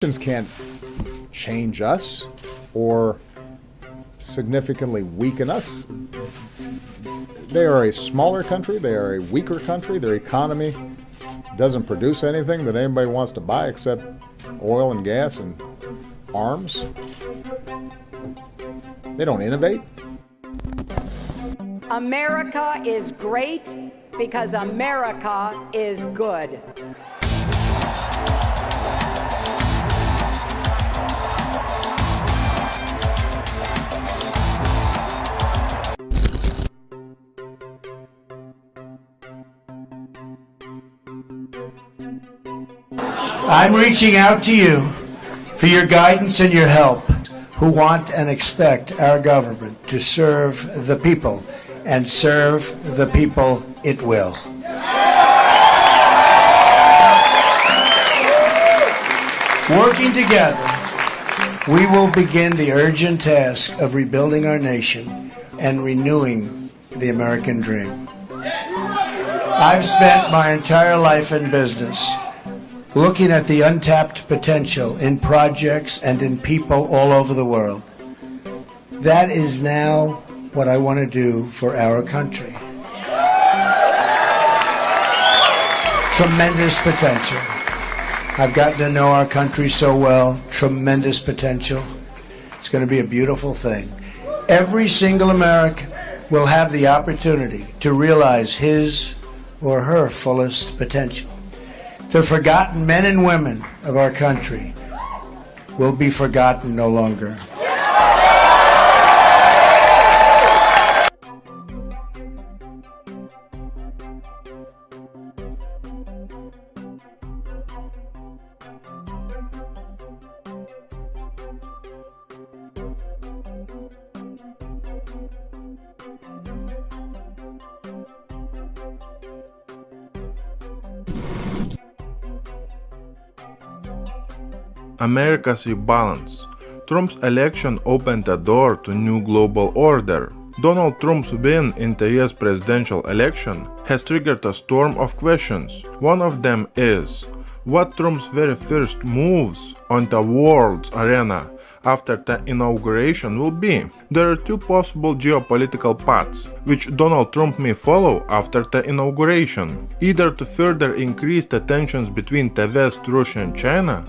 Can't change us or significantly weaken us. They are a smaller country, they are a weaker country, their economy doesn't produce anything that anybody wants to buy except oil and gas and arms. They don't innovate. America is great because America is good. I'm reaching out to you for your guidance and your help, who want and expect our government to serve the people, and serve the people it will. Working together, we will begin the urgent task of rebuilding our nation and renewing the American dream. I've spent my entire life in business looking at the untapped potential in projects and in people all over the world. That is now what I want to do for our country. Tremendous potential. I've gotten to know our country so well. Tremendous potential. It's going to be a beautiful thing. Every single American will have the opportunity to realize his or her fullest potential. The forgotten men and women of our country will be forgotten no longer. America's rebalance. Trump's election opened a door to new global order. Donald Trump's win in the US presidential election has triggered a storm of questions. One of them is, what Trump's very first moves on the world's arena after the inauguration will be? There are two possible geopolitical paths which Donald Trump may follow after the inauguration, either to further increase the tensions between the West, Russia and China,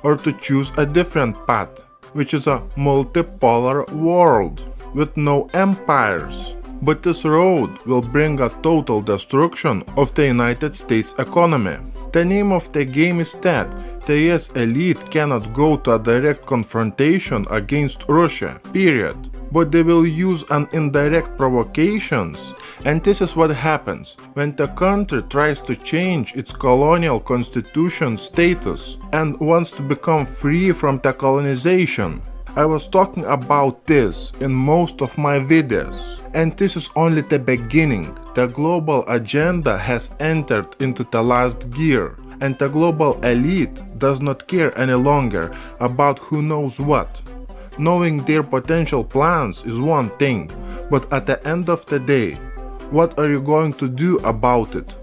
or to choose a different path, which is a multipolar world with no empires. But this road will bring a total destruction of the United States economy. The name of the game is that the US elite cannot go to a direct confrontation against Russia, period. But they will use an indirect provocations, and this is what happens when the country tries to change its colonial constitution status and wants to become free from the colonization. I was talking about this in most of my videos, and this is only the beginning. The global agenda has entered into the last gear, and the global elite does not care any longer about who knows what. Knowing their potential plans is one thing, but at the end of the day, what are you going to do about it?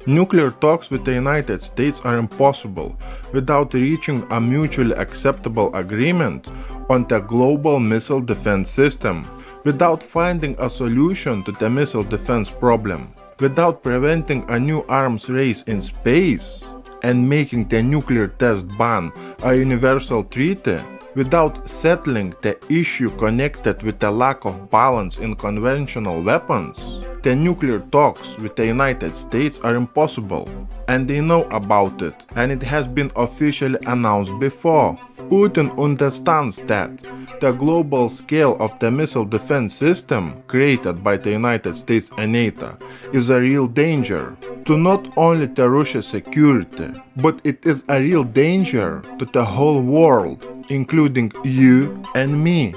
Nuclear talks with the United States are impossible without reaching a mutually acceptable agreement on the global missile defense system, without finding a solution to the missile defense problem, without preventing a new arms race in space, and making the nuclear test ban a universal treaty, without settling the issue connected with the lack of balance in conventional weapons. The nuclear talks with the United States are impossible, and they know about it, and it has been officially announced before. Putin understands that the global scale of the missile defense system created by the United States and NATO is a real danger to not only the Russia's security, but it is a real danger to the whole world, including you and me.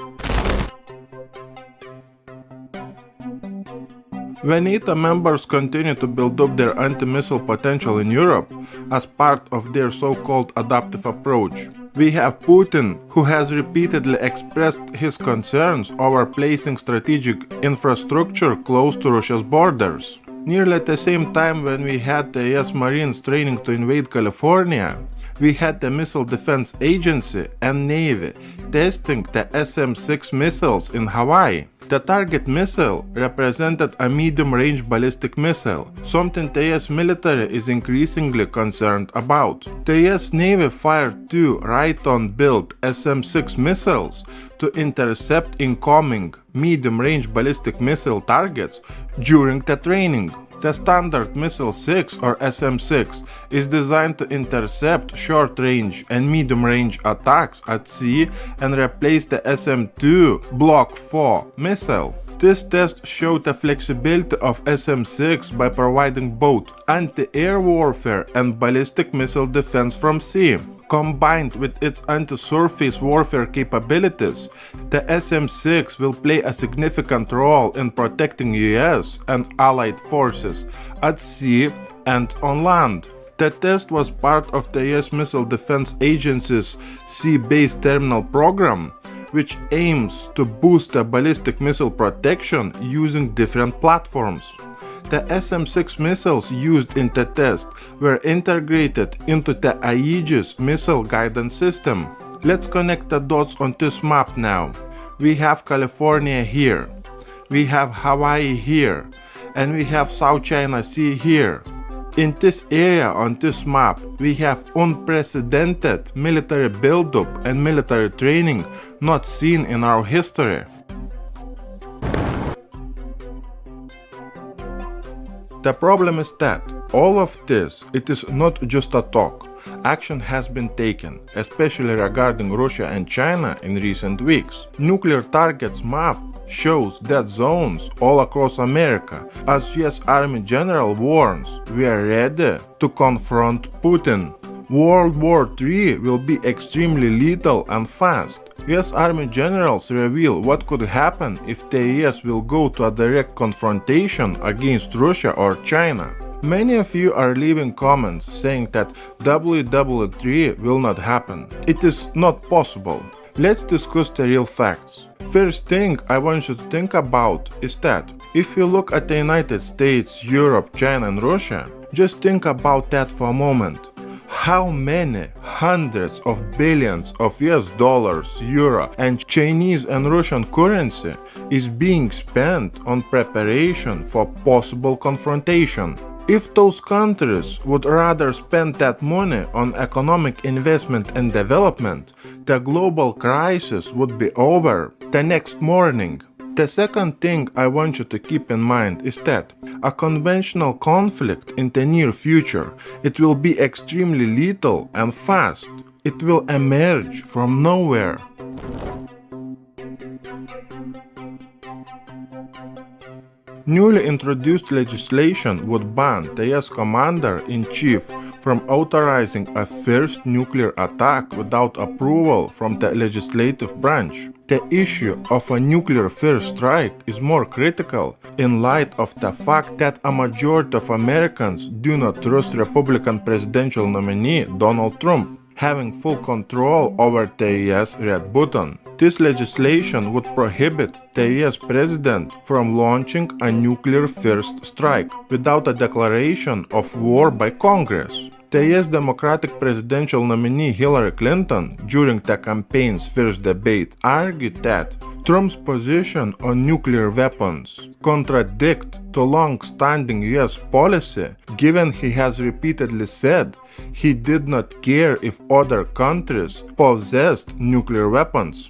When NATO members continue to build up their anti-missile potential in Europe as part of their so-called adaptive approach, we have Putin, who has repeatedly expressed his concerns over placing strategic infrastructure close to Russia's borders. Nearly at the same time when we had the US Marines training to invade California, we had the Missile Defense Agency and Navy testing the SM-6 missiles in Hawaii. The target missile represented a medium-range ballistic missile, something the US military is increasingly concerned about. The US Navy fired 2 Raytheon-built SM-6 missiles to intercept incoming medium-range ballistic missile targets during the training. The Standard Missile 6 or SM-6 is designed to intercept short-range and medium-range attacks at sea and replace the SM-2 Block 4 missile. This test showed the flexibility of SM-6 by providing both anti-air warfare and ballistic missile defense from sea. Combined with its anti-surface warfare capabilities, the SM-6 will play a significant role in protecting US and Allied forces at sea and on land. The test was part of the US Missile Defense Agency's Sea-Based Terminal Program, which aims to boost the ballistic missile protection using different platforms. The SM-6 missiles used in the test were integrated into the Aegis missile guidance system. Let's connect the dots on this map now. We have California here, we have Hawaii here, and we have South China Sea here. In this area on this map, we have unprecedented military buildup and military training not seen in our history. The problem is that all of this, it is not just a talk. Action has been taken, especially regarding Russia and China in recent weeks. Nuclear targets map shows dead zones all across America. As US Army General warns, we are ready to confront Putin. World War III will be extremely lethal and fast. US Army generals reveal what could happen if the US will go to a direct confrontation against Russia or China. Many of you are leaving comments saying that WW3 will not happen. It is not possible. Let's discuss the real facts. First thing I want you to think about is that if you look at the United States, Europe, China and Russia, just think about that for a moment. How many hundreds of billions of US dollars, euro and Chinese and Russian currency is being spent on preparation for possible confrontation? If those countries would rather spend that money on economic investment and development, the global crisis would be over the next morning. The second thing I want you to keep in mind is that a conventional conflict in the near future, it will be extremely lethal and fast. It will emerge from nowhere. Newly introduced legislation would ban the US Commander-in-Chief from authorizing a first nuclear attack without approval from the legislative branch. The issue of a nuclear first strike is more critical in light of the fact that a majority of Americans do not trust Republican presidential nominee Donald Trump having full control over the US red button. This legislation would prohibit the US president from launching a nuclear first strike without a declaration of war by Congress. The US Democratic presidential nominee Hillary Clinton, during the campaign's first debate, argued that Trump's position on nuclear weapons contradicts the long-standing US policy, given he has repeatedly said he did not care if other countries possessed nuclear weapons.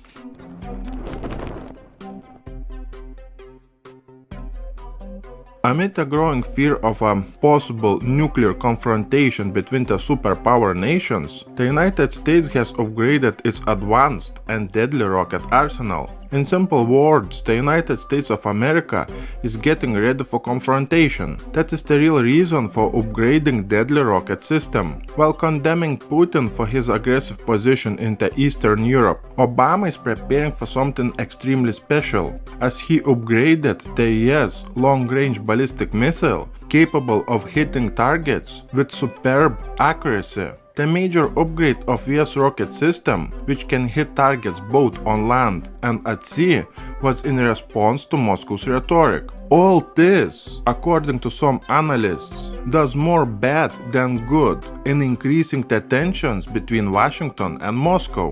Amid a growing fear of a possible nuclear confrontation between the superpower nations, the United States has upgraded its advanced and deadly rocket arsenal. In simple words, the United States of America is getting ready for confrontation. That is the real reason for upgrading deadly rocket system. While condemning Putin for his aggressive position in the Eastern Europe, Obama is preparing for something extremely special, as he upgraded the US long-range ballistic missile capable of hitting targets with superb accuracy. The major upgrade of US rocket system, which can hit targets both on land and at sea, was in response to Moscow's rhetoric. All this, according to some analysts, does more bad than good in increasing the tensions between Washington and Moscow.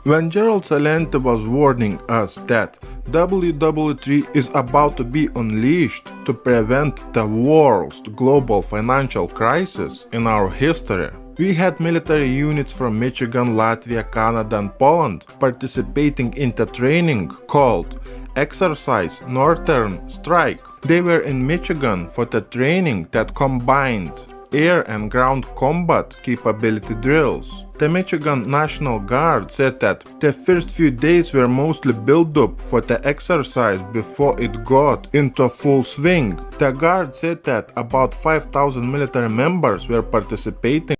When Gerald Celente was warning us that WW3 is about to be unleashed to prevent the worst global financial crisis in our history, we had military units from Michigan, Latvia, Canada and Poland participating in the training called Exercise Northern Strike. They were in Michigan for the training that combined air and ground combat capability drills. The Michigan National Guard said that the first few days were mostly build-up for the exercise before it got into full swing. The Guard said that about 5,000 military members were participating